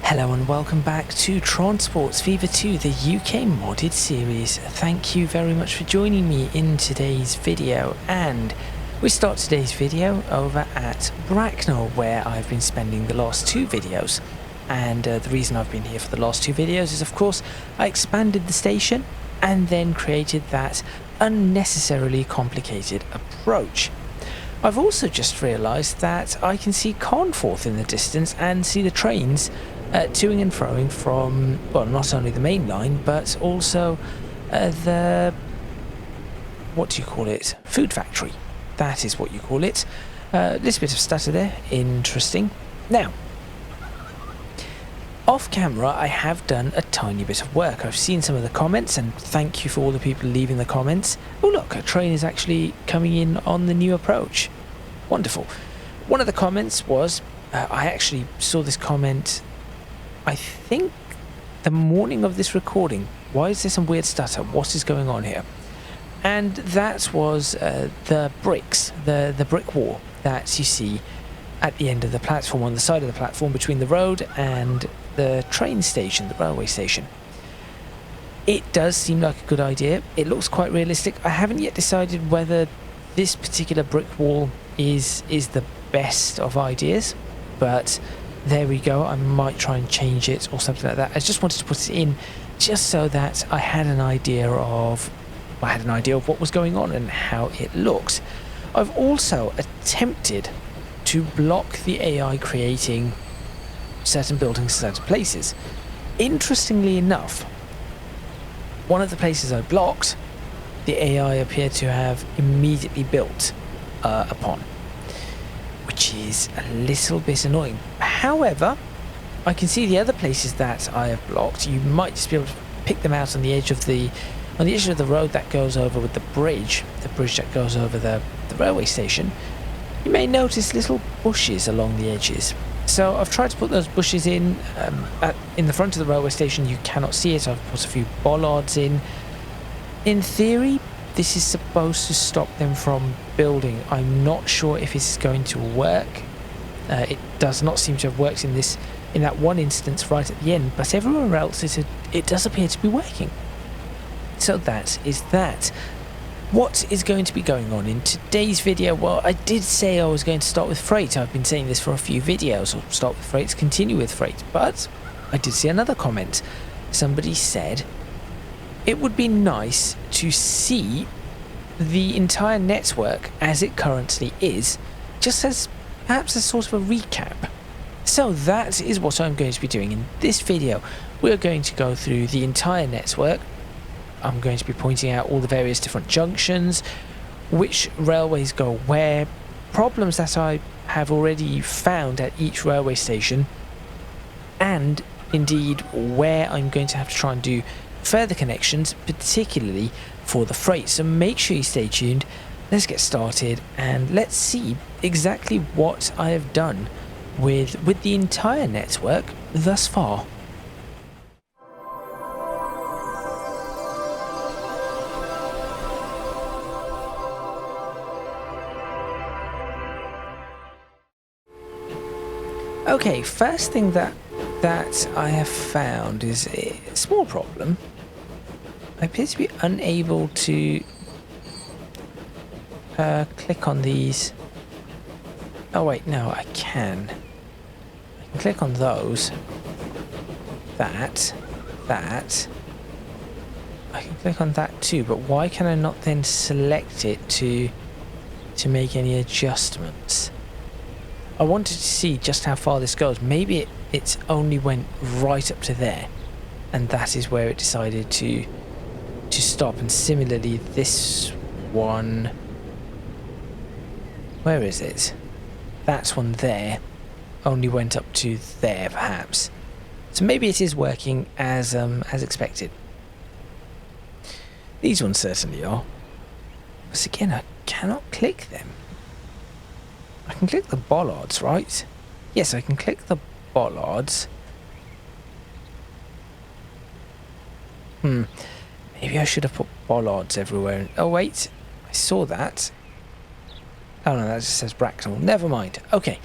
Hello and welcome back to Transports Fever 2, the UK modded series. Thank you very much for joining me in today's video, and we start today's video over at Bracknell, where I've been spending the last two videos. And the reason I've been here for the last two videos is, of course, I expanded the station and then created that unnecessarily complicated approach. I've also just realised that I can see Carnforth in the distance and see the trains toing and froing from, well, not only the main line, but also the, what do you call it? Food factory. That is what you call it. Little bit of stutter there. Interesting. Now, off camera, I have done a tiny bit of work. I've seen some of the comments, and thank you for all the people leaving the comments. Oh look, a train is actually coming in on the new approach. Wonderful. One of the comments was, I actually saw this comment, I think the morning of this recording. Why is there some weird stutter? What is going on here? And that was the bricks, the brick wall that you see at the end of the platform, on the side of the platform between the road and the train station, the railway station. It does seem like a good idea. It looks quite realistic. I haven't yet decided whether this particular brick wall is the best of ideas, but there we go. I might try and change it or something like that. I just wanted to put it in just so that I had an idea of what was going on and how it looks. I've also attempted to block the AI creating certain buildings in certain places. Interestingly enough, one of the places I blocked, the AI appeared to have immediately built upon, which is a little bit annoying. However, I can see the other places that I have blocked. You might just be able to pick them out on the edge of the road that goes over with the bridge that goes over the railway station. You may notice little bushes along the edges. So I've tried to put those bushes in the front of the railway station. You cannot see it. I've put a few bollards in. In theory, this is supposed to stop them from building. I'm not sure if it's going to work. It does not seem to have worked in that one instance right at the end, but everywhere else it does appear to be working. So that is that. What is going to be going on in today's video? Well, I did say I was going to start with freight. I've been saying this for a few videos. Or start with freight, continue with freight. But I did see another comment. Somebody said it would be nice to see the entire network as it currently is, just as perhaps a sort of a recap. So that is what I'm going to be doing in this video. We're going to go through the entire network. I'm going to be pointing out all the various different junctions, which railways go where, problems that I have already found at each railway station, and indeed where I'm going to have to try and do further connections, particularly for the freight. So make sure you stay tuned. Let's get started and let's see exactly what I have done with the entire network thus far. Okay, first thing that I have found is a small problem. I appear to be unable to click on these. Oh wait, no, I can. I can click on those. That. I can click on that too, but why can I not then select it to make any adjustments? I wanted to see just how far this goes. Maybe it's only went right up to there, and that is where it decided to stop. And similarly, this one, where is it? That one there only went up to there, perhaps. So maybe it is working as expected. These ones certainly are. But again, I cannot click them. I can click the bollards, right? Yes, I can click the bollards. Maybe I should have put bollards everywhere. Oh wait, I saw that. Oh no, that just says Bracknell. Never mind. Okay.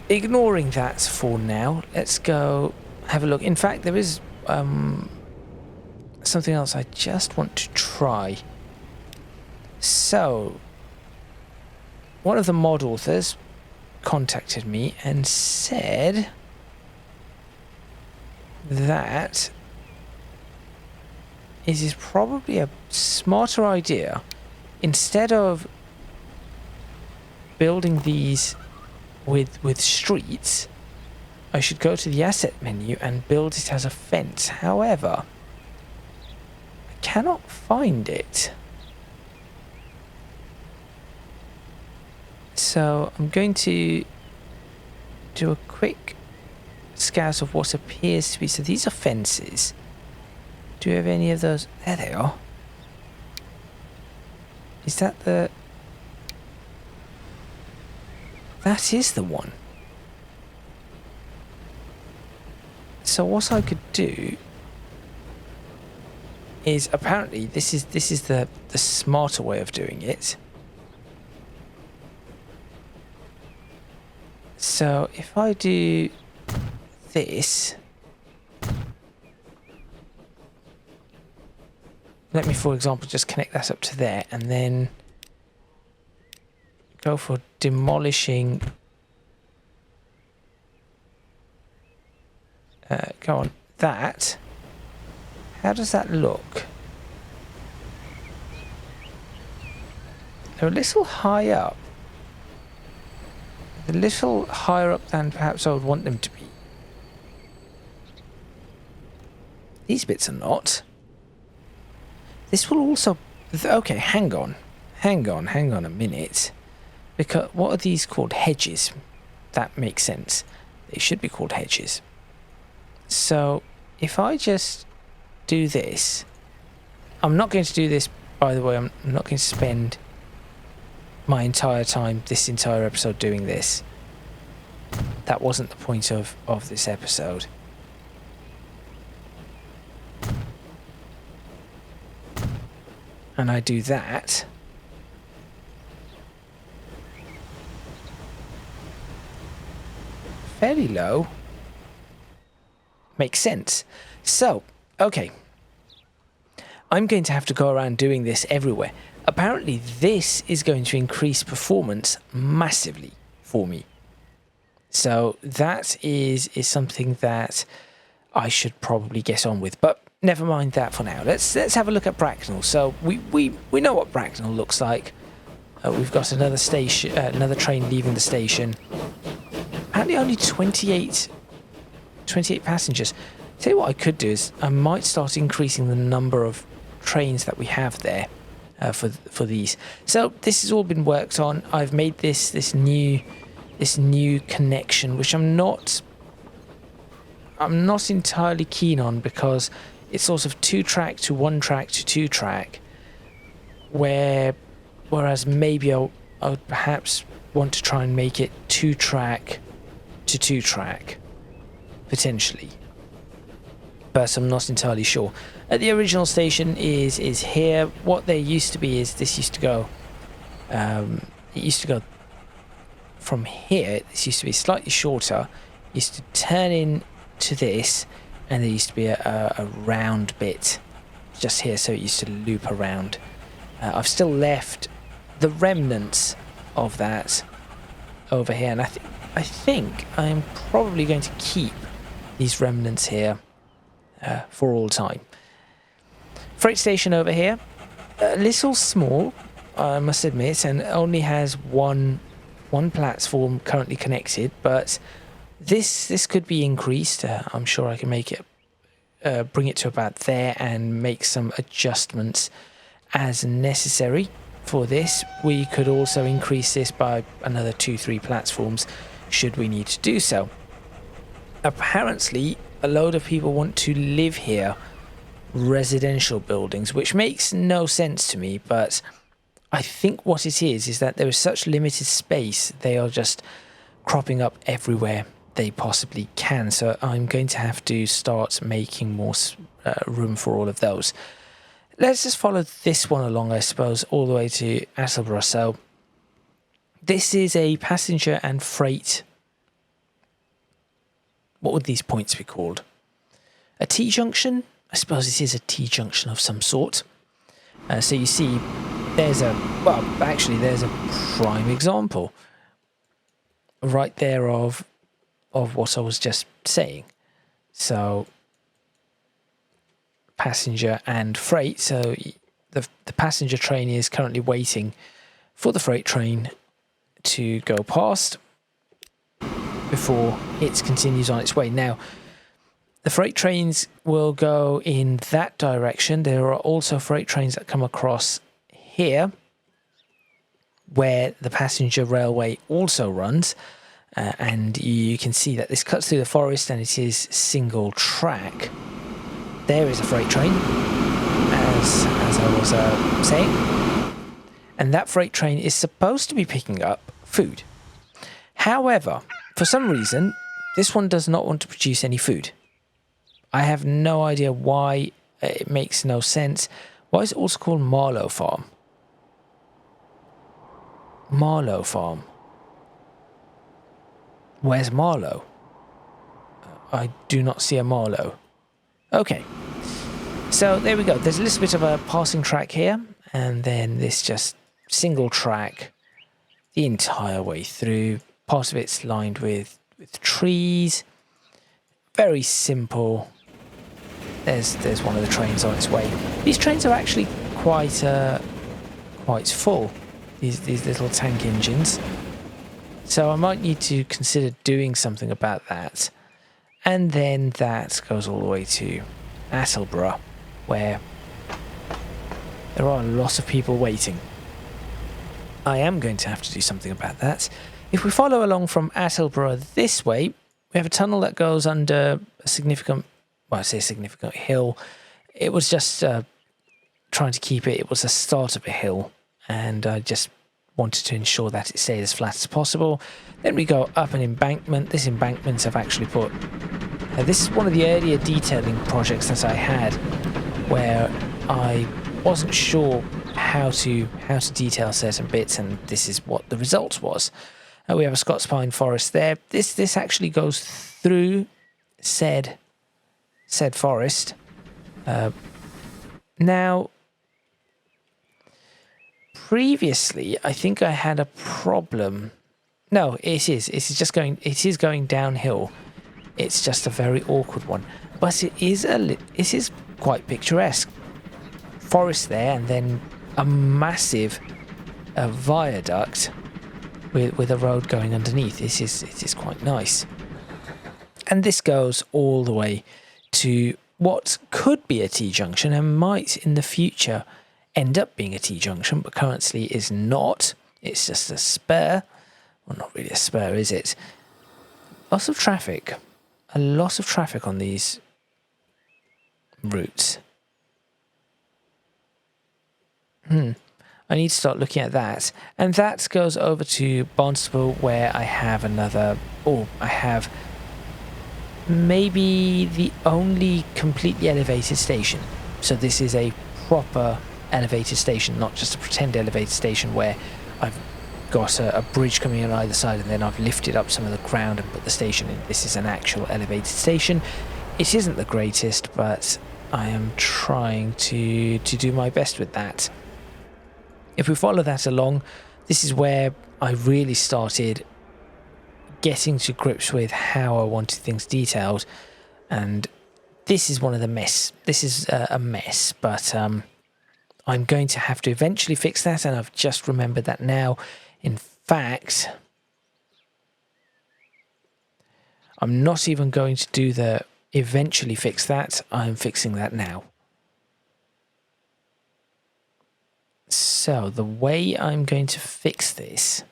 ignoring that for now, let's go have a look. In fact, there is something else I just want to try. So, one of the mod authors contacted me and said that it is probably a smarter idea, instead of building these with streets, I should go to the asset menu and build it as a fence. However, I cannot find it. So I'm going to do a quick scout of what appears to be. So these are fences. Do you have any of those? There they are. Is that the... That is the one. So what I could do is, apparently this is the smarter way of doing it. So if I do this, let me, for example, just connect that up to there, and then go for demolishing. Go on that. How does that look? They're a little high up. A little higher up than perhaps I would want them to be. These bits are not. This will also... Okay, hang on a minute. Because what are these called? Hedges. That makes sense. They should be called hedges. So, if I just do this... I'm not going to do this, by the way. I'm not going to spend my entire time, this entire episode, doing this. That wasn't the point of this episode. And I do that. Fairly low. Makes sense. So, okay. I'm going to have to go around doing this everywhere. Apparently this is going to increase performance massively for me. So that is something that I should probably get on with. But never mind that for now. Let's have a look at Bracknell. So we know what Bracknell looks like. We've got another station, another train leaving the station. Apparently only 28 passengers. Tell you what I could do is I might start increasing the number of trains that we have there for these. So this has all been worked on. I've made this new connection, which I'm not entirely keen on, because it's sort of 2-track to 1-track to 2-track, whereas maybe I would perhaps want to try and make it 2-track to 2-track potentially, but I'm not entirely sure. The original station is here. What there used to be is this used to go it used to go from here. This used to be slightly shorter, used to turn in to this, and there used to be a round bit just here, so it used to loop around. I've still left the remnants of that over here, and I think I'm probably going to keep these remnants here for all time. Freight station over here, a little small, I must admit, and only has one platform currently connected, but this could be increased. I'm sure I can make it, bring it to about there, and make some adjustments as necessary for this. We could also increase this by another 2-3 platforms should we need to do so. Apparently a load of people want to live here, residential buildings, which makes no sense to me, but I think what it is that there is such limited space, they are just cropping up everywhere they possibly can. So I'm going to have to start making more room for all of those. Let's just follow this one along, I suppose, all the way to Attleborough. So this is a passenger and freight what would these points be called? A T-junction? I suppose this is a T-junction of some sort. So you see, there's a prime example right there of what I was just saying. So passenger and freight. So the passenger train is currently waiting for the freight train to go past before it continues on its way. Now, the freight trains will go in that direction. There are also freight trains that come across here, where the passenger railway also runs. And you can see that this cuts through the forest and it is single track. There is a freight train, as I was saying. And that freight train is supposed to be picking up food. However, for some reason, this one does not want to produce any food. I have no idea why. It makes no sense. Why is it also called Marlow Farm? Marlow Farm. Where's Marlow? I do not see a Marlow. Okay. So there we go. There's a little bit of a passing track here. And then this just single track the entire way through. Part of it's lined with trees. Very simple. There's one of the trains on its way. These trains are actually quite full. These little tank engines. So I might need to consider doing something about that. And then that goes all the way to Attleborough, where there are a lot of people waiting. I am going to have to do something about that. If we follow along from Attleborough this way, we have a tunnel that goes under a significant, well, I say significant hill. It was just trying to keep it. It was the start of a hill, and I just wanted to ensure that it stayed as flat as possible. Then we go up an embankment. This embankment I've actually put... this is one of the earlier detailing projects that I had, where I wasn't sure how to detail certain bits, and this is what the result was. We have a Scots pine forest there. This actually goes through said forest. Now, previously, I think I had a problem. No, it is going downhill. It's just a very awkward one, but it is quite picturesque. Forest there, and then a massive viaduct with a road going underneath. It is quite nice. And this goes all the way to what could be a T-junction and might in the future end up being a T-junction, but currently is not. It's just a spur. Well, not really a spur, is it? Lots of traffic. A lot of traffic on these routes. I need to start looking at that. And that goes over to Barnstaple, where I have I have maybe the only completely elevated station. So this is a proper elevated station, not just a pretend elevated station where I've got a bridge coming on either side and then I've lifted up some of the ground and put the station in. This is an actual elevated station. It isn't the greatest, but I am trying to do my best with that. If we follow that along, this is where I really started getting to grips with how I wanted things detailed, and this is one of the mess. This is a mess, but I'm going to have to eventually fix that, and I've just remembered that now. In fact, I'm not even going to do the eventually fix that. I'm fixing that now. So the way I'm going to fix this,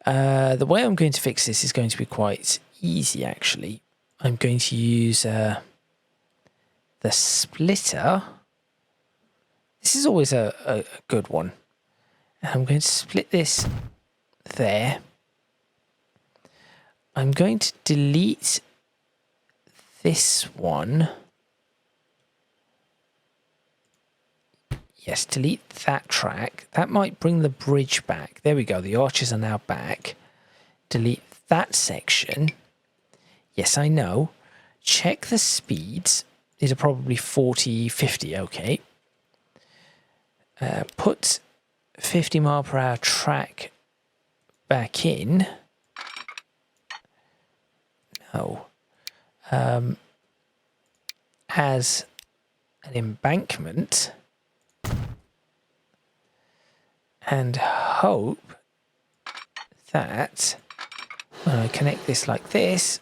is going to be quite easy, actually. I'm going to use the splitter. This is always a good one. I'm going to split this there. I'm going to delete this one. Yes, delete that track. That might bring the bridge back. There we go. The arches are now back. Delete that section, yes, I know. Check the speeds. These are probably 40, 50, okay. Put 50 mile per hour track back in. No. As an embankment. And hope that when I connect this like this,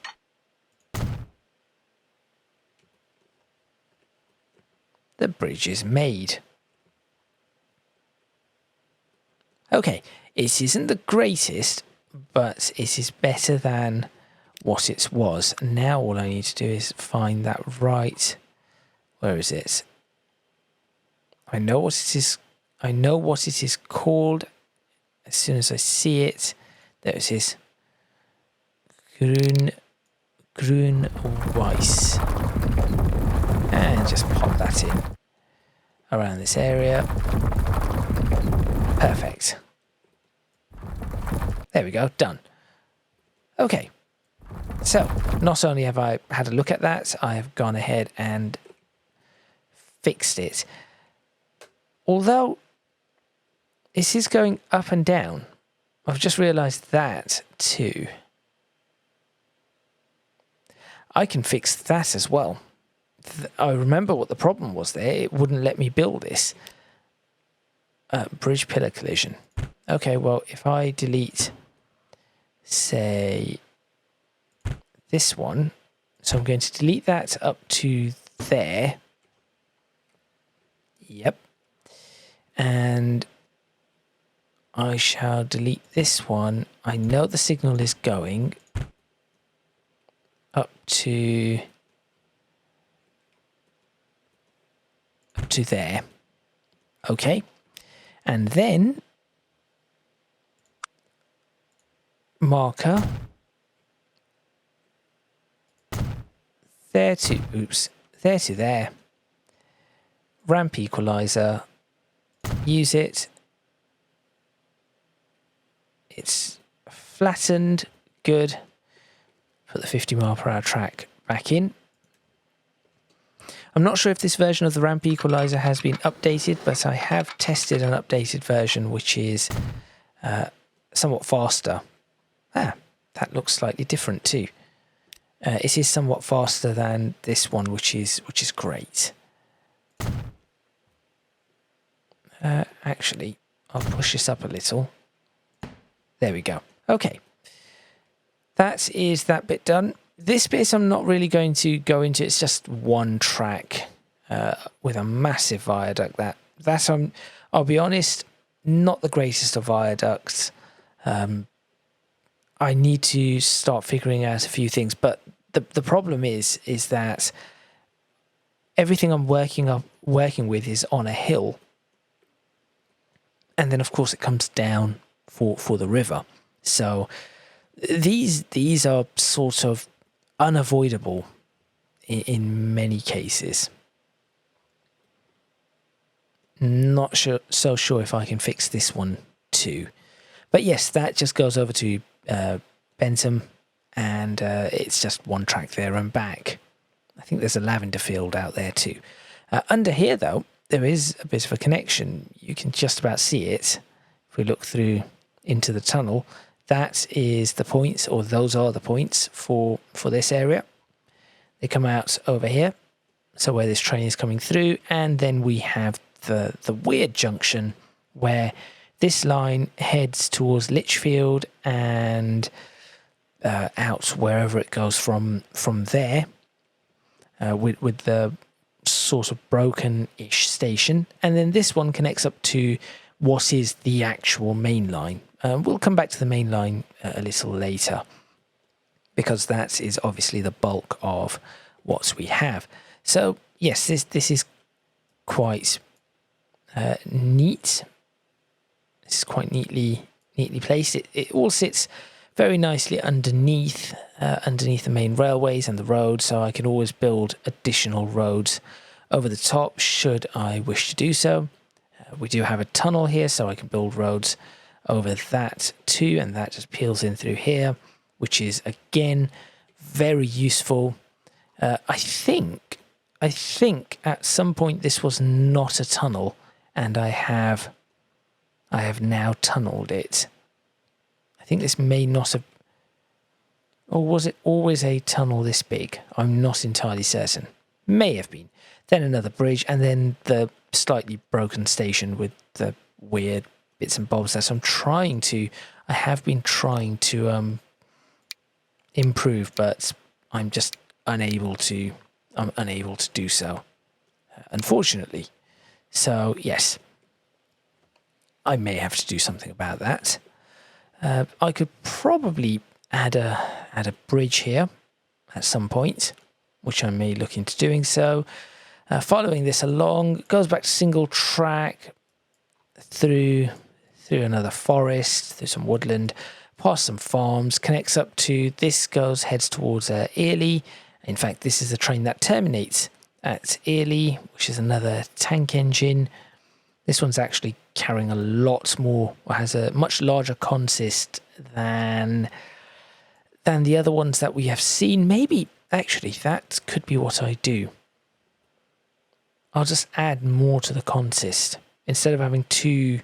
the bridge is made. Okay, it isn't the greatest, but it is better than what it was. Now all I need to do is find that right. Where is it? I know what it is. I know what it is called. As soon as I see it, there it is. Grünweiss. And just pop that in around this area. Perfect. There we go, done. Okay, so not only have I had a look at that, I have gone ahead and fixed it. Although this is going up and down, I've just realised that too. I can fix that as well. I remember what the problem was there. It wouldn't let me build this. Bridge pillar collision. Okay, well, if I delete, say, this one. So I'm going to delete that up to there. Yep. And I shall delete this one. I know the signal is going up to there. Okay. And then marker there to, oops, there to there. Ramp equalizer, use it. It's flattened, good. Put the 50 mile per hour track back in. I'm not sure if this version of the ramp equalizer has been updated, but I have tested an updated version which is somewhat faster. That looks slightly different too. It is somewhat faster than this one, which is great. Actually, I'll push this up a little. There we go. Okay. That is that bit done. This bit I'm not really going to go into. It's just one track with a massive viaduct. That I'll be honest, not the greatest of viaducts. I need to start figuring out a few things, but the problem is that everything I'm working with is on a hill, and then of course it comes down for the river. So these are sort of unavoidable in many cases. Not so sure if I can fix this one too. But yes, that just goes over to Bentham, and it's just one track there and back. I think there's a lavender field out there too. Under here though, there is a bit of a connection. You can just about see it. If we look through into the tunnel, that is the points, or those are the points for this area. They come out over here, so where this train is coming through, and then we have the weird junction where this line heads towards Lichfield and out wherever it goes from there, with the sort of broken-ish station, and then this one connects up to what is the actual main line. We'll come back to the main line a little later, because that is obviously the bulk of what we have. So yes, this is quite neat. This is quite neatly placed. It all sits very nicely underneath the main railways and the road, so I can always build additional roads over the top should I wish to do so. We do have a tunnel here, so I can build roads over that too, and that just peels in through here. which is again very useful. I think at some point this was not a tunnel, and I have now tunneled it. I think this may not have, or was it always a tunnel this big? I'm not entirely certain. May have been. Then another bridge, and then the slightly broken station with the weird bits and bobs there. So I have been trying to improve, but I'm just unable to do so, unfortunately. So yes, I may have to do something about that. I could probably add a bridge here at some point, which I may look into doing so. Following this along, goes back to single track through another forest, through some woodland, past some farms, connects up to, heads towards Early. In fact, this is the train that terminates at Early, which is another tank engine. This one's actually carrying a lot more, or has a much larger consist than the other ones that we have seen. Maybe, actually, that could be what I do. I'll just add more to the consist. Instead of having two,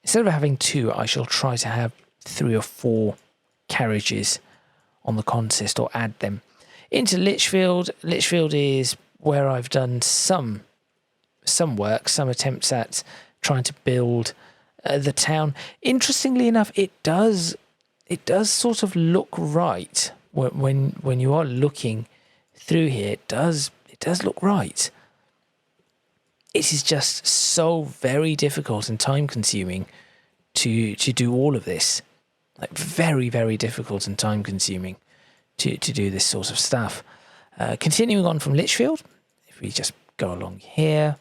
I shall try to have 3 or 4 carriages on the consist, or add them. Into Lichfield. Lichfield is where I've done some work, some attempts at trying to build the town. Interestingly enough, it does sort of look right when you are looking through here. It does look right. It is just so very difficult and time consuming to do all of this. Like, very, very difficult and time consuming to do this sort of stuff. Continuing on from Lichfield, if we just go along here,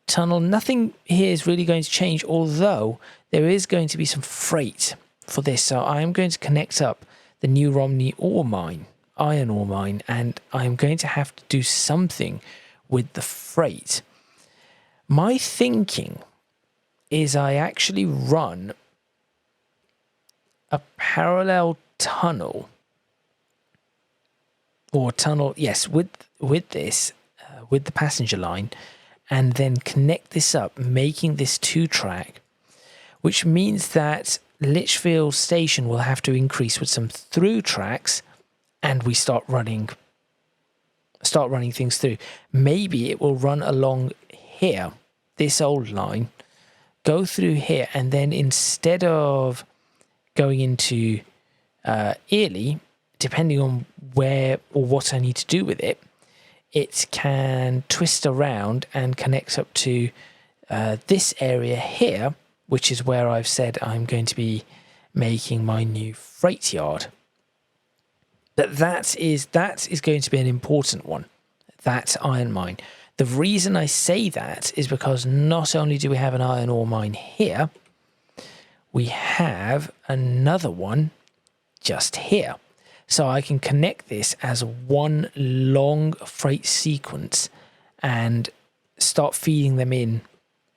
tunnel, nothing here is really going to change, although there is going to be some freight for this. So I am going to connect up the New Romney ore mine, iron ore mine, and I am going to have to do something with the freight. My thinking is I actually run a parallel tunnel, yes, with this, with the passenger line, and then connect this up, making this 2-track, which means that Lichfield Station will have to increase with some through tracks, and we start running things through. Maybe it will run along here, this old line, go through here, and then instead of going into Early, depending on where or what I need to do with it, it can twist around and connect up to this area here, which is where I've said I'm going to be making my new freight yard. But that is going to be an important one, that iron mine. The reason I say that is because not only do we have an iron ore mine here, we have another one just here. So I can connect this as one long freight sequence and start feeding them in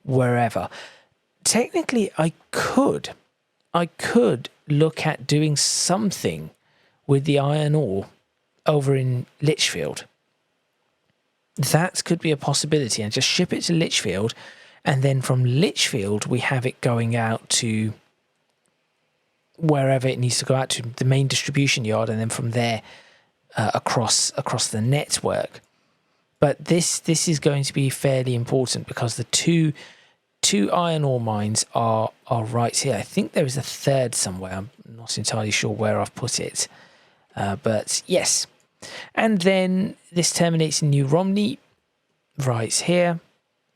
wherever. Technically, I could look at doing something with the iron ore over in Lichfield. That could be a possibility, and just ship it to Lichfield, and then from Lichfield we have it going out to wherever it needs to go out to, the main distribution yard, and then from there across the network. But this is going to be fairly important because the two iron ore mines are right here. I think there is a third somewhere. I'm not entirely sure where I've put it. But yes. And then this terminates in New Romney right here,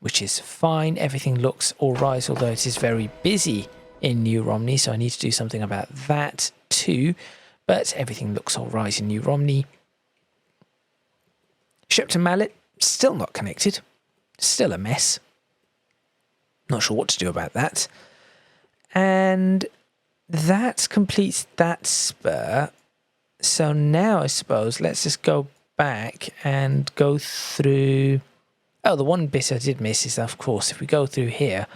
which is fine. Everything looks all right, although it is very busy in New Romney, so I need to do something about that too. But everything looks all right in New Romney. Shepton Mallet, still not connected. Still a mess. Not sure what to do about that. And that completes that spur. So now I suppose let's just go back and go through... Oh, the one bit I did miss is, of course, if we go through here,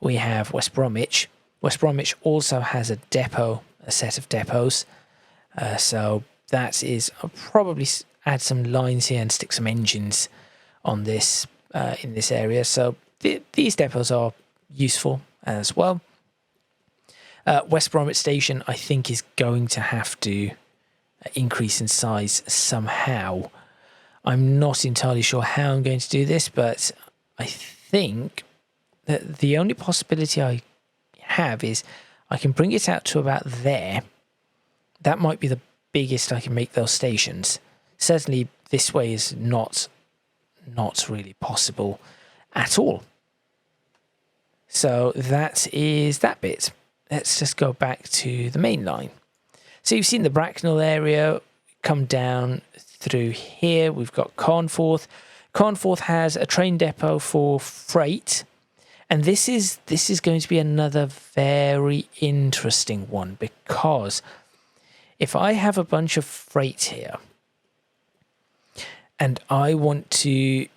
we have West Bromwich. West Bromwich also has a depot, a set of depots. So that is, I'll probably add some lines here and stick some engines on this in this area. So these depots are useful as well. West Bromwich Station, I think, is going to have to increase in size somehow. I'm not entirely sure how I'm going to do this, but I think that the only possibility I have is I can bring it out to about there. That might be the biggest I can make those stations. Certainly this way is not really possible at all. So that is that bit. Let's just go back to the main line. So you've seen the Bracknell area come down through here. We've got Carnforth. Carnforth has a train depot for freight. And this is going to be another very interesting one, because if I have a bunch of freight here and I want to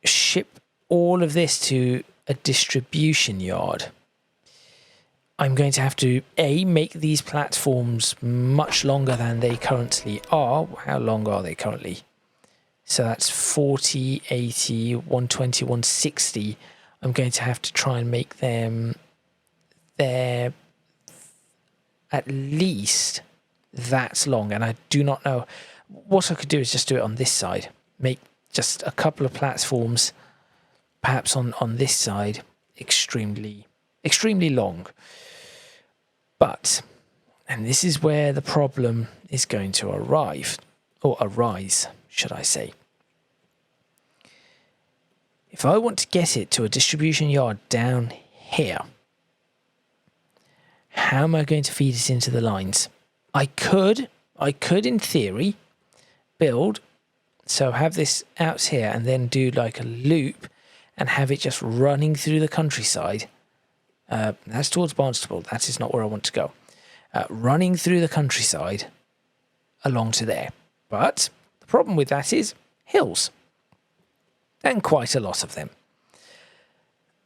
ship all of this to a distribution yard, I'm going to have to, A, make these platforms much longer than they currently are. How long are they currently? So that's 40, 80, 120, 160. I'm going to have to try and make them there at least that long. And I do not know. What I could do is just do it on this side. Make just a couple of platforms, perhaps on this side, extremely long. But, and this is where the problem is going to arise, should I say. If I want to get it to a distribution yard down here, how am I going to feed it into the lines? I could in theory build, so have this out here and then do like a loop and have it just running through the countryside. That's towards Barnstaple. That is not where I want to go. Running through the countryside along to there. But the problem with that is hills. And quite a lot of them.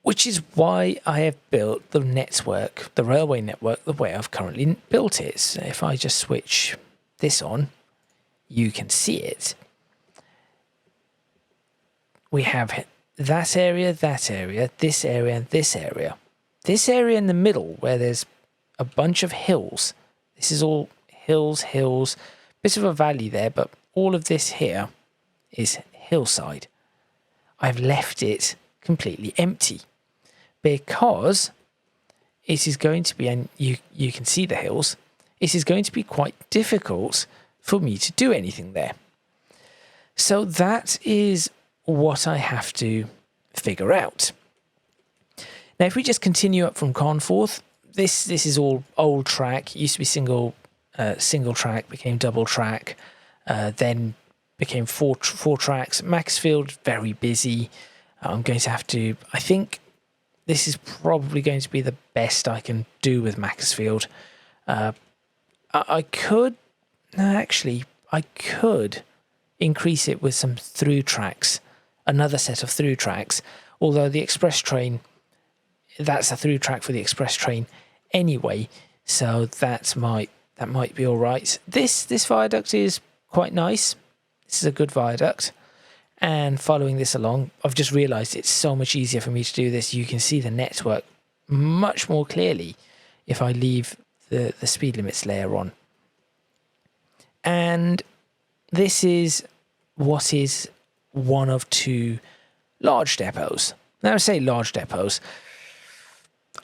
Which is why I have built the network, the railway network, the way I've currently built it. So if I just switch this on, you can see it. We have that area, this area, and this area. This area in the middle where there's a bunch of hills. This is all hills, bit of a valley there, but all of this here is hillside. I've left it completely empty because it is going to be, and you can see the hills, it is going to be quite difficult for me to do anything there. So that is what I have to figure out. Now, if we just continue up from Carnforth, this is all old track. It used to be single track, became double track, then became four tracks. Macclesfield, very busy. I'm going to have to, I think this is probably going to be the best I can do with Macclesfield. I could increase it with some through tracks, another set of through tracks, although the express train, that's a through track for the express train anyway, so that might be all right. This viaduct is quite nice. This is a good viaduct. And following this along, I've just realised it's so much easier for me to do this. You can see the network much more clearly if I leave the speed limits layer on. And this is what is one of two large depots. Now I say large depots.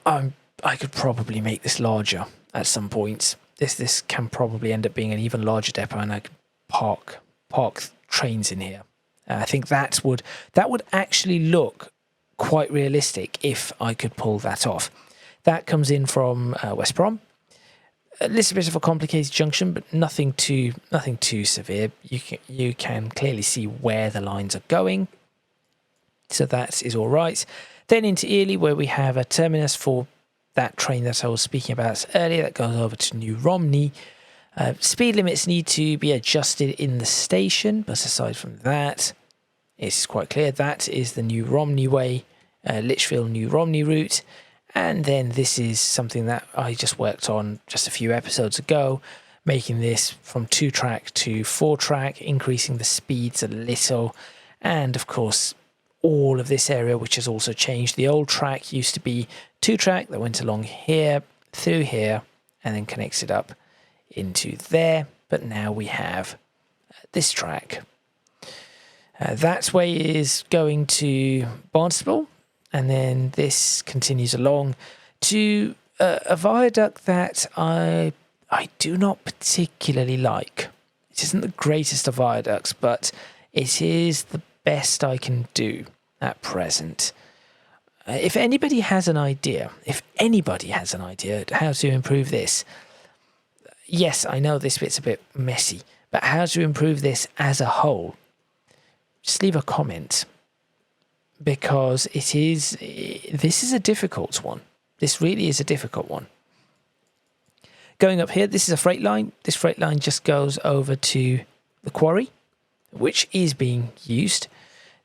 I could probably make this larger at some point. This can probably end up being an even larger depot, and I could park trains in here. I think that would actually look quite realistic if I could pull that off. That comes in from West Brom. A little bit of a complicated junction, but nothing too severe. You can clearly see where the lines are going, so that is all right. Then into Ely, where we have a terminus for that train that I was speaking about earlier that goes over to New Romney. Speed limits need to be adjusted in the station, but aside from that, it's quite clear that is the New Romney way, Lichfield New Romney route. And then this is something that I just worked on just a few episodes ago, making this from 2-track to 4-track, increasing the speeds a little, and of course all of this area which has also changed. The old track used to be 2-track that went along here, through here, and then connects it up into there, but now we have this track. That way is going to Barnstable, and then this continues along to a viaduct that I do not particularly like. It isn't the greatest of viaducts, but it is the best I can do at present. If anybody has an idea, how to improve this, yes, I know this bit's a bit messy, but how to improve this as a whole, just leave a comment, because this is a difficult one. This really is a difficult one. Going up here, this is a freight line. This freight line just goes over to the quarry, which is being used.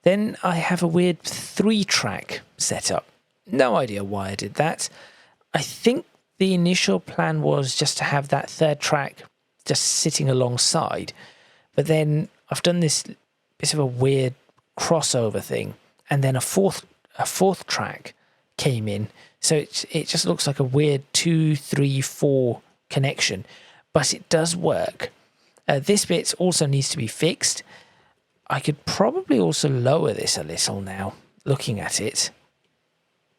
Then I have a weird 3-track setup. No idea why I did that. I think the initial plan was just to have that 3rd track just sitting alongside. But then I've done this bit of a weird crossover thing, and then a fourth track came in. So it just looks like a weird 2, 3, 4 connection, but it does work. This bit also needs to be fixed. I could probably also lower this a little now, looking at it.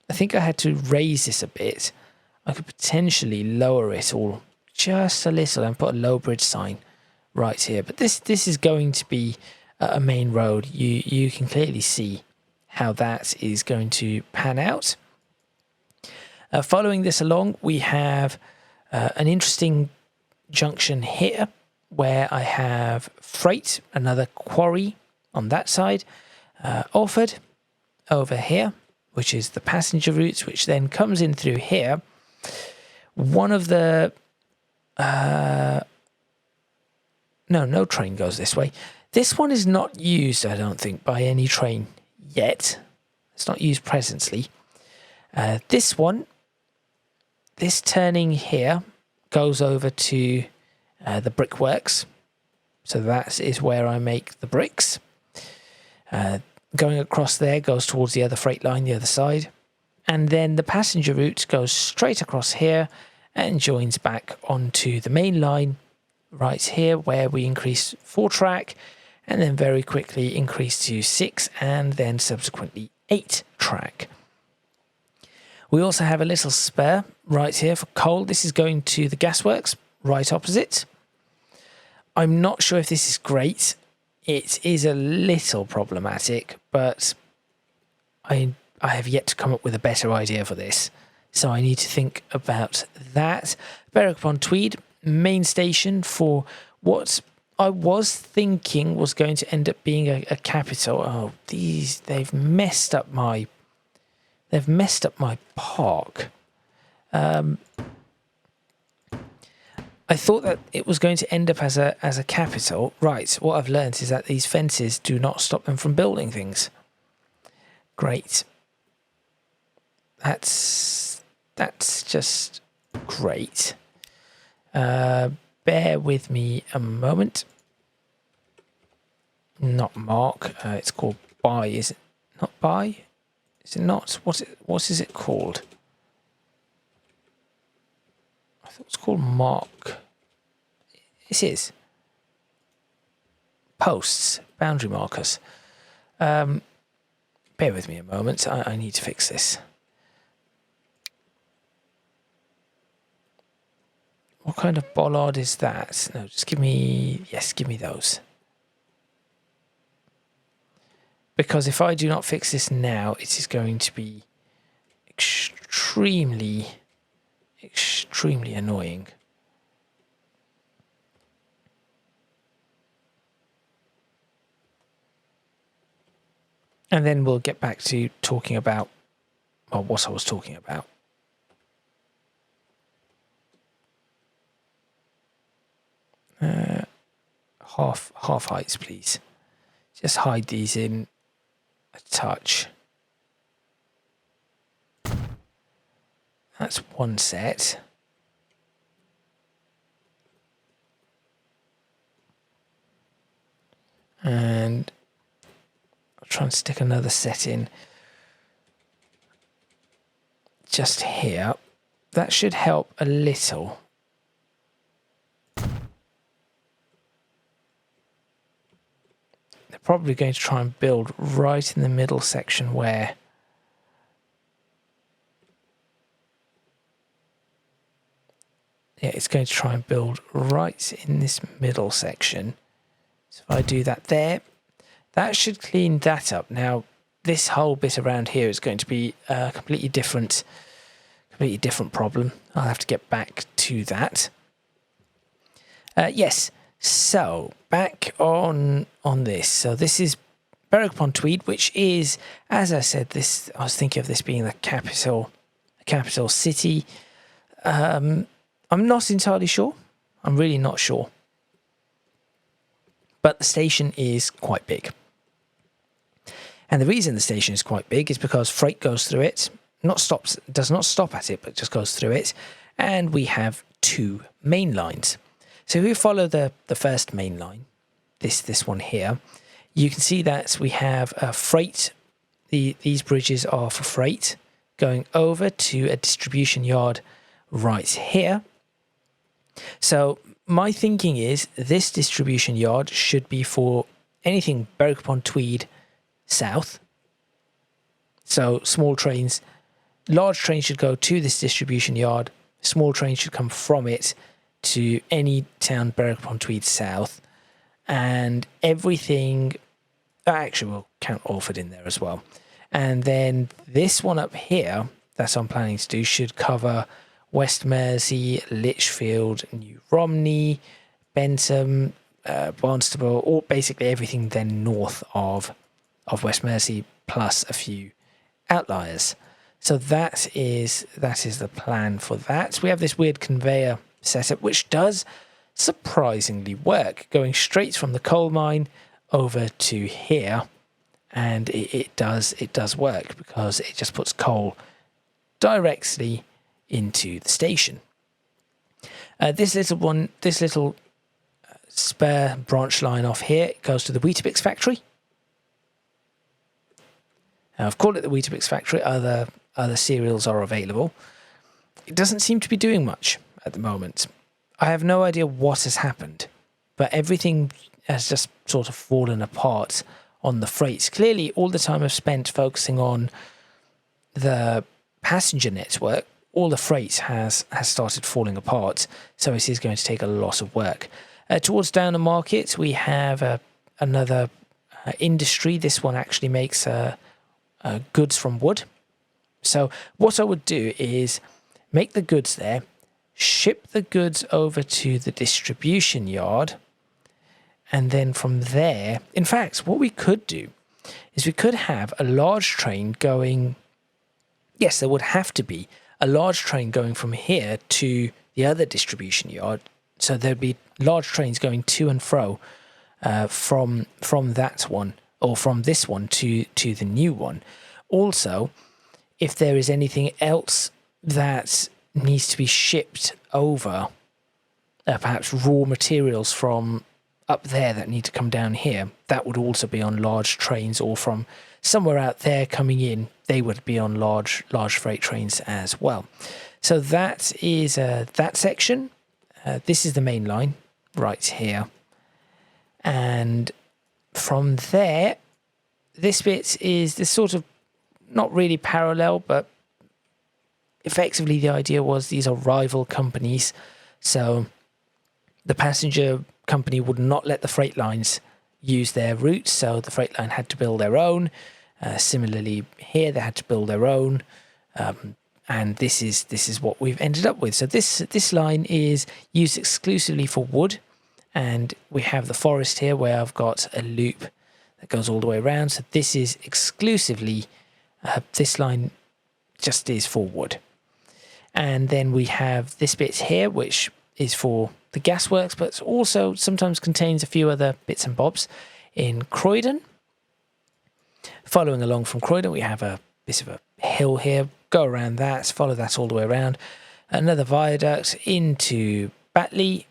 I think I had to raise this a bit. I could potentially lower it all just a little and put a low bridge sign right here. But this is going to be a main road. You can clearly see how that is going to pan out. Following this along, we have an interesting junction here where I have freight, another quarry on that side, Alford over here, which is the passenger routes, which then comes in through here. One of the no train goes this way. This one is not used, I don't think, by any train yet. It's not used presently. This one, this turning here goes over to the brickworks. So that is where I make the bricks. Going across there goes towards the other freight line, the other side. And then the passenger route goes straight across here and joins back onto the main line right here, where we increase 4-track and then very quickly increase to 6 and then subsequently 8-track. We also have a little spur right here for coal. This is going to the gasworks right opposite. I'm not sure if this is great. It is a little problematic, but I have yet to come up with a better idea for this. So I need to think about that. Berwick-upon-Tweed, main station for what I was thinking was going to end up being a capital. Oh, they've messed up my park. I thought that it was going to end up as a capital. Right, what I've learned is that these fences do not stop them from building things. Great. That's just great. Bear with me a moment. Not Mark. It's called Buy. Is it not Buy? Is it not? What is it called? I thought it was called Mark. This is posts, boundary markers. Bear with me a moment. I need to fix this. What kind of bollard is that? No, just give me those. Because if I do not fix this now, it is going to be extremely annoying. And then we'll get back to talking about what I was talking about. Half heights, please. Just hide these in a touch. That's one set. And I'll try and stick another set in just here. That should help a little. They're probably going to try and build right in the middle section where it's going to try and build right in this middle section. So if I do that there, that should clean that up. Now, this whole bit around here is going to be a completely different problem. I'll have to get back to that. Yes, so back on this. So this is Berwick-upon-Tweed, which is, as I said, this. I was thinking of this being the capital city. I'm not entirely sure. I'm really not sure. But the station is quite big. And the reason the station is quite big is because freight goes through it. Does not stop at it, but just goes through it. And we have 2 main lines. So if we follow the first main line, this one here, you can see that we have freight. These bridges are for freight going over to a distribution yard right here. So my thinking is this distribution yard should be for anything Berwick-upon-Tweed south. So small trains, large trains should go to this distribution yard. Small trains should come from it to any town Berwick-upon-Tweed south. And everything, actually we'll count Alford in there as well. And then this one up here that I'm planning to do should cover West Mersey, Lichfield, New Romney, Bentham, Barnstaple, or basically everything then north of West Mersey, plus a few outliers. So that is the plan for that. We have this weird conveyor setup, which does surprisingly work, going straight from the coal mine over to here, and it does work because it just puts coal directly into the station. This little spare branch line off here goes to the Weetabix factory. Now, I've called it the Weetabix factory. Other cereals are available. It doesn't seem to be doing much at the moment. I have no idea what has happened, but everything has just sort of fallen apart on the freights. Clearly, all the time I've spent focusing on the passenger network, all the freight has started falling apart, so it is going to take a lot of work. Towards Downham Market, we have another industry. This one actually makes goods from wood. So what I would do is make the goods there, ship the goods over to the distribution yard, and then from there, in fact, what we could do is we could have a large train going, yes, there would have to be a large train going from here to the other distribution yard. So there'd be large trains going to and fro from that one, or from this one to the new one. Also, if there is anything else that needs to be shipped over, perhaps raw materials from up there that need to come down here, that would also be on large trains, or from somewhere out there coming in, they would be on large freight trains as well. So that is that section. This is the main line right here. And from there, this bit is this sort of not really parallel, but effectively the idea was these are rival companies. So the passenger company would not let the freight lines use their routes, so the freight line had to build their own. Similarly, here they had to build their own, and this is what we've ended up with. So this line is used exclusively for wood, and we have the forest here where I've got a loop that goes all the way around. So this is exclusively this line just is for wood, and then we have this bit here which is for the gasworks, but also sometimes contains a few other bits and bobs. In Croydon, following along from Croydon, we have a bit of a hill here. Go around that, follow that all the way around. Another viaduct into Batley.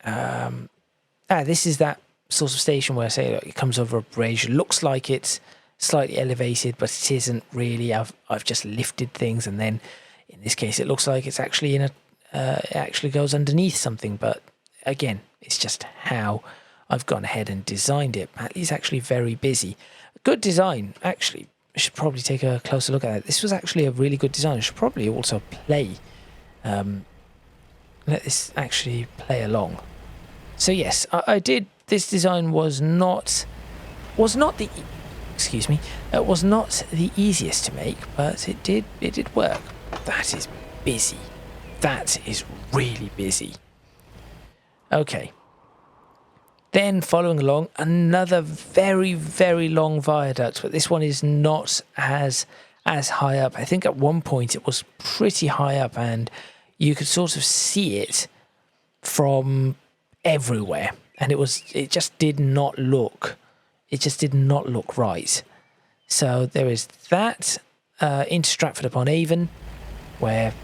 This is that sort of station where, say, it comes over a bridge, looks like it's slightly elevated, but it isn't really. I've just lifted things, and then in this case, it looks like it's actually in a. It actually goes underneath something, but again, it's just how I've gone ahead and designed it. Batley's actually very busy. Good design, actually. I should probably take a closer look at it. This was actually a really good design. I should probably also play. Let this actually play along. So yes, I did. This design was not the. Excuse me. It was not the easiest to make, but it did work. That is busy. That is really busy. Okay. Then following along, another very, very long viaduct, but this one is not as high up. I think at one point it was pretty high up, and you could sort of see it from everywhere, and it just did not look right. So there is that into Stratford upon Avon, where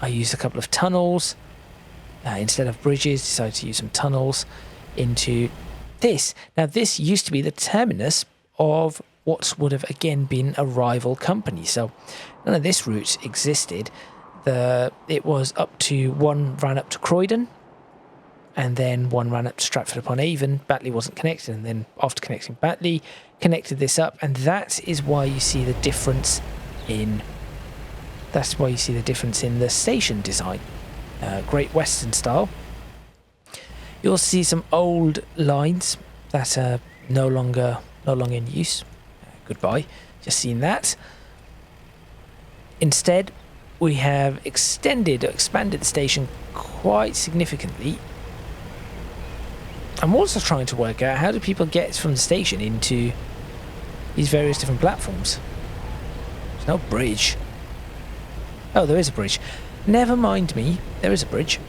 I used a couple of tunnels instead of bridges. Decided to use some tunnels into this. Now, this used to be the terminus of what would have again been a rival company. So none of this route existed. It was one ran up to Croydon, and then one ran up to Stratford upon Avon. Batley wasn't connected, and then after connecting Batley, connected this up, and that is why you see the difference in. That's why you see the difference in the station design. Great Western style. You'll see some old lines that are no longer in use. Goodbye. Just seen that. Instead, we have expanded the station quite significantly. I'm also trying to work out how do people get from the station into these various different platforms. There's no bridge. Oh, there is a bridge. Never mind me. There is a bridge.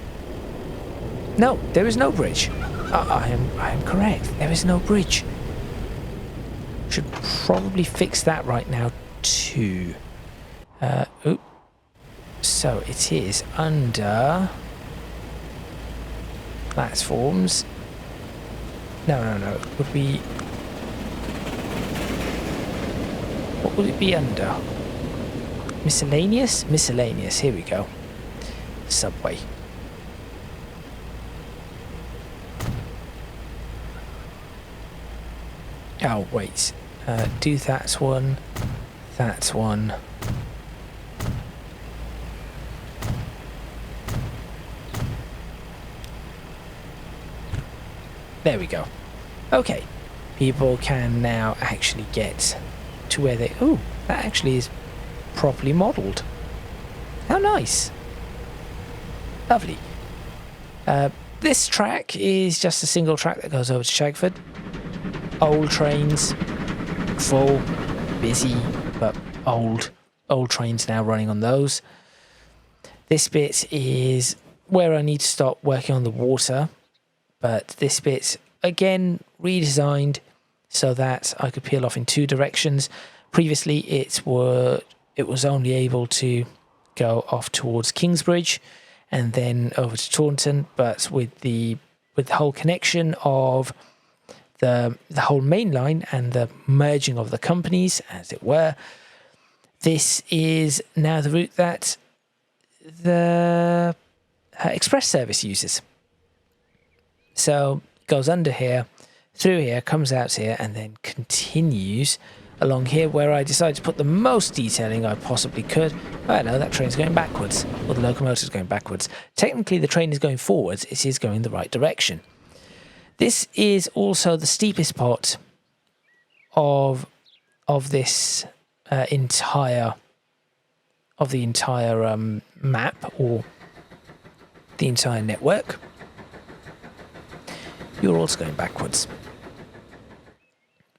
No, there is no bridge. I am correct. There is no bridge. Should probably fix that right now too. So it is under platforms. No. It would be. What would it be under? Miscellaneous? Miscellaneous. Here we go. Subway. Oh, wait. Do that one. That one. There we go. Okay. People can now actually get to where they... Oh, that actually is properly modelled. How nice. Lovely. This track is just a single track that goes over to Shagford. Old trains, full, busy, but old trains now running on those. This bit is where I need to start working on the water, but this bit, again, redesigned so that I could peel off in two directions. Previously, it was only able to go off towards Kingsbridge and then over to Taunton, but with the whole connection of the whole main line and the merging of the companies, as it were, this is now the route that the express service uses. So it goes under here, through here, comes out here, and then continues along here, where I decided to put the most detailing I possibly could. Oh no, that train's going backwards, or the locomotive's going backwards. Technically the train is going forwards, it is going the right direction. This is also the steepest part of this entire map, or the entire network. You're also going backwards.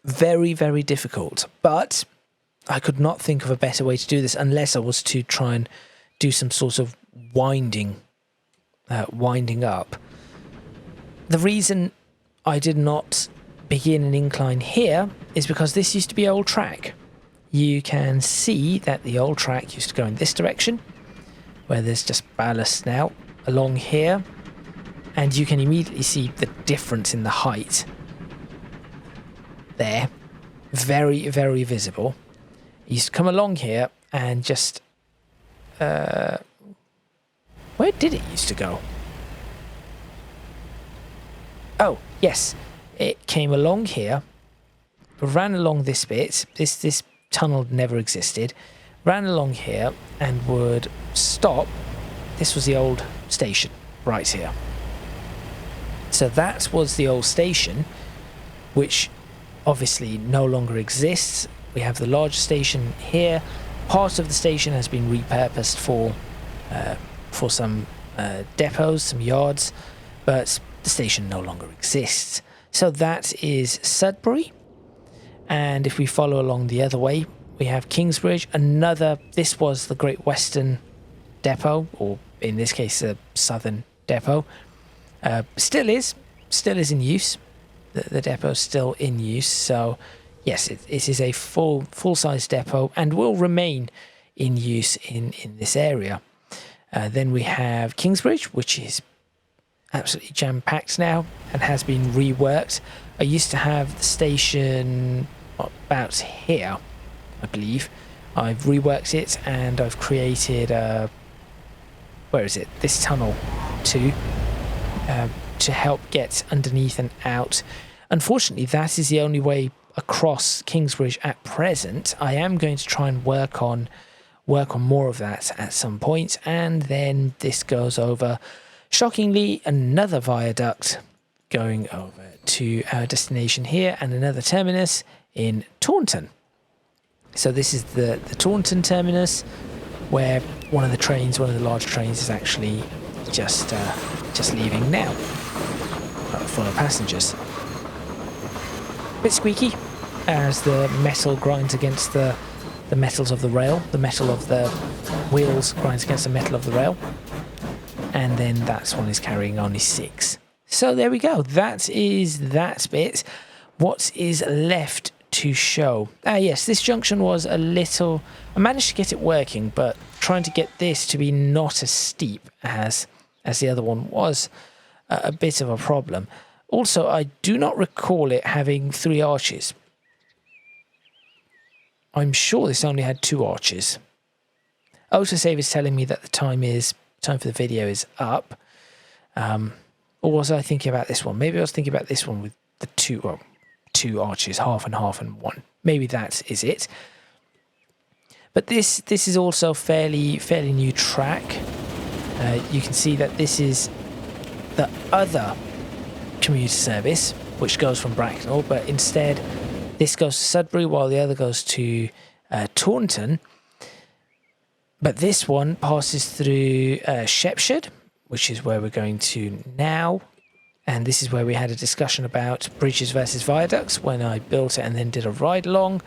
Very, very difficult, but I could not think of a better way to do this unless I was to try and do some sort of winding up. The reason I did not begin an incline here is because this used to be old track. You can see that the old track used to go in this direction, where there's just ballast now, along here, and you can immediately see the difference in the height there, very, very visible. It used to come along here and just... where did it used to go? Oh, yes. It came along here, ran along this bit. This tunnel never existed. Ran along here and would stop. This was the old station right here. So that was the old station, which obviously no longer exists. We have the large station here. Part of the station has been repurposed for some depots, some yards, but the station no longer exists. So that is Sudbury. And if we follow along the other way, we have Kingsbridge. This was the Great Western Depot, or in this case, a Southern Depot. Still is in use. The depot is still in use. So yes, it is a full-size depot and will remain in use in this area. Then we have Kingsbridge, which is absolutely jam-packed now and has been reworked. I used to have the station about here, I believe. I've reworked it and I've created where is it? This tunnel to help get underneath and out. Unfortunately, that is the only way across Kingsbridge at present. I am going to try and work on more of that at some point, and then this goes over, shockingly, another viaduct going over to our destination here, and another terminus in Taunton. So this is the Taunton terminus, where one of the large trains is actually just leaving now, full of passengers. Bit squeaky as the metal grinds against the metals of the rail. The metal of the wheels grinds against the metal of the rail. And then that one is carrying only 6. So there we go. That is that bit. What is left to show? Yes, this junction was a little... I managed to get it working, but trying to get this to be not as steep as the other one was a bit of a problem. Also, I do not recall it having 3 arches. I'm sure this only had 2 arches. Autosave is telling me that the time for the video is up. Or was I thinking about this one? Maybe I was thinking about this one with the 2 arches, half and half and 1. Maybe that is it. But this is also fairly new track. You can see that this is the other commuter service, which goes from Bracknell, but instead this goes to Sudbury while the other goes to Taunton. But this one passes through Shepshed, which is where we're going to now. And this is where we had a discussion about bridges versus viaducts when I built it and then did a ride along.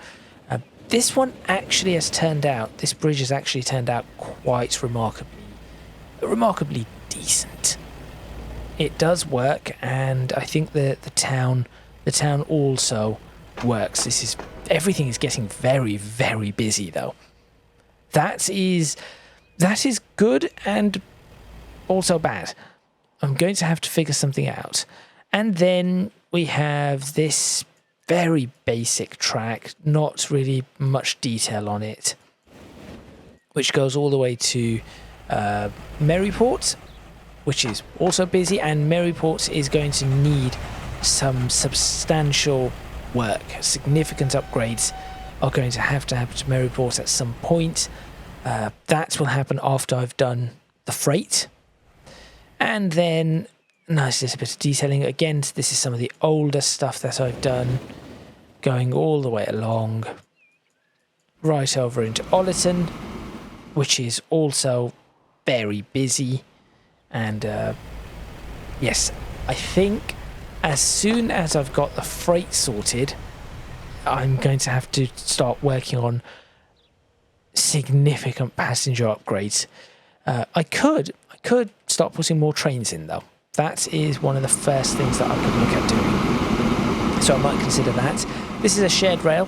This one actually has turned out, this bridge has actually turned out quite remarkably decent. It does work, and I think the town also works. Everything is getting very, very busy though. That is good and also bad. I'm going to have to figure something out. And then we have this very basic track, not really much detail on it, which goes all the way to Maryport, which is also busy, and Maryport is going to need some substantial work. Significant upgrades are going to happen to Maryport at some point. That will happen after I've done the freight. And then, nice little bit of detailing. Again, this is some of the older stuff that I've done, going all the way along, right over into Ollerton, which is also very busy. And yes, I think as soon as I've got the freight sorted, I'm going to have to start working on significant passenger upgrades. I could start putting more trains in though. That is one of the first things that I could look at doing. So I might consider that. This is a shared rail,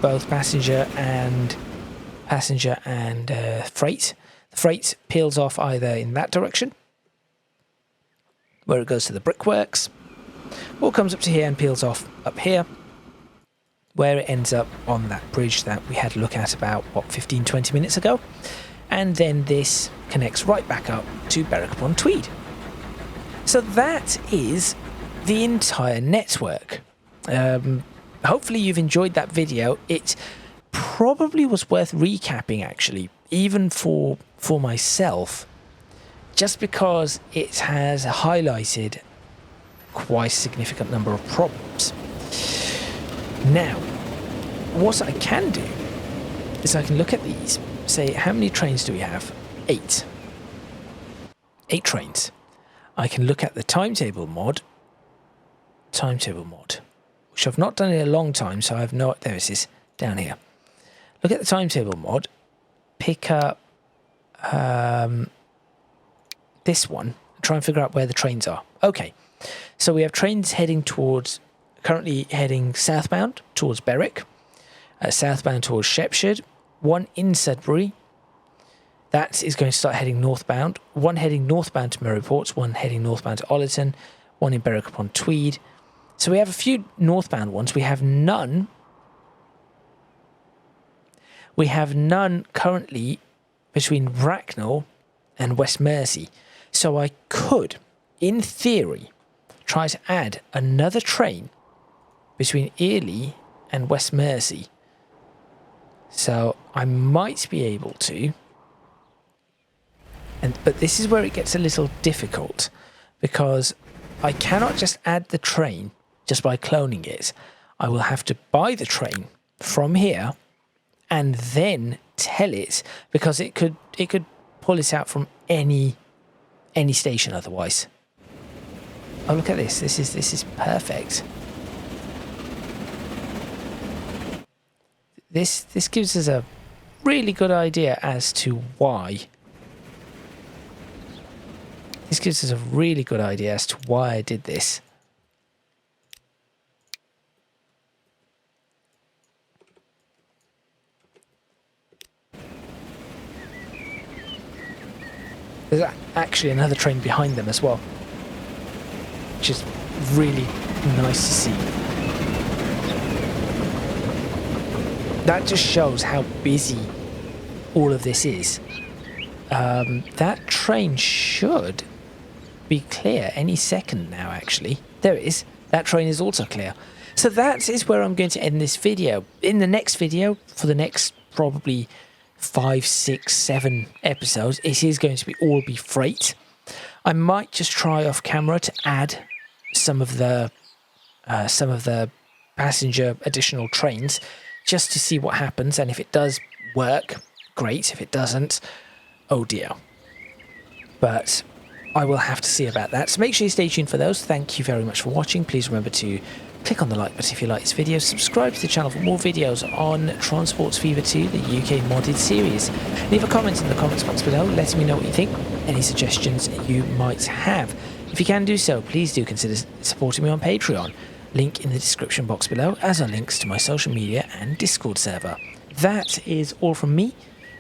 both passenger and freight. The freight peels off either in that direction, where it goes to the brickworks, or comes up to here and peels off up here, where it ends up on that bridge that we had a look at about, what, 15-20 minutes ago. And then this connects right back up to Berwick-upon-Tweed. So that is the entire network. Hopefully you've enjoyed that video. It probably was worth recapping, actually, even for myself, just because it has highlighted quite a significant number of problems. Now, what I can do is I can look at these, say, how many trains do we have? 8. 8 trains. I can look at the timetable mod, which I've not done in a long time, so I have no... There it is, down here. Look at the timetable mod, pick up this one, try and figure out where the trains are. Okay, so we have trains heading towards... Currently heading southbound towards Berwick, southbound towards Shepshed, one in Sudbury. That is going to start heading northbound. One heading northbound to Maryport, one heading northbound to Ollerton, one in Berwick-upon-Tweed. So we have a few northbound ones. We have none. We have none currently between Bracknell and West Mersey. So I could, in theory, try to add another train between Ely and West Mersey. So I might be able to. But this is where it gets a little difficult, because I cannot just add the train just by cloning it. I will have to buy the train from here and then tell it, because it could pull it out from any station otherwise. Oh, look at this. This is perfect. This gives us a really good idea as to why. This gives us a really good idea as to why I did this. There's actually another train behind them as well, which is really nice to see. That just shows how busy all of this is. That train should be clear any second now, actually. There it is. That train is also clear. So that is where I'm going to end this video. In the next video, for the next probably 5, 6, 7 episodes, it is going to all be freight. I might just try off camera to add some of the passenger additional trains, just to see what happens, and if it does work, great. If it doesn't, oh dear. But I will have to see about that. So make sure you stay tuned for those. Thank you very much for watching. Please remember to click on the like button if you like this video. Subscribe to the channel for more videos on Transports Fever 2, the UK modded series. Leave a comment in the comments box below, letting me know what you think, any suggestions you might have. If you can do so, please do consider supporting me on Patreon. Link in the description box below, as are links to my social media and Discord server. That is all from me,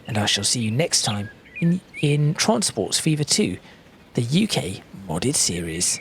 and I shall see you next time in Transports Fever 2, the UK modded series.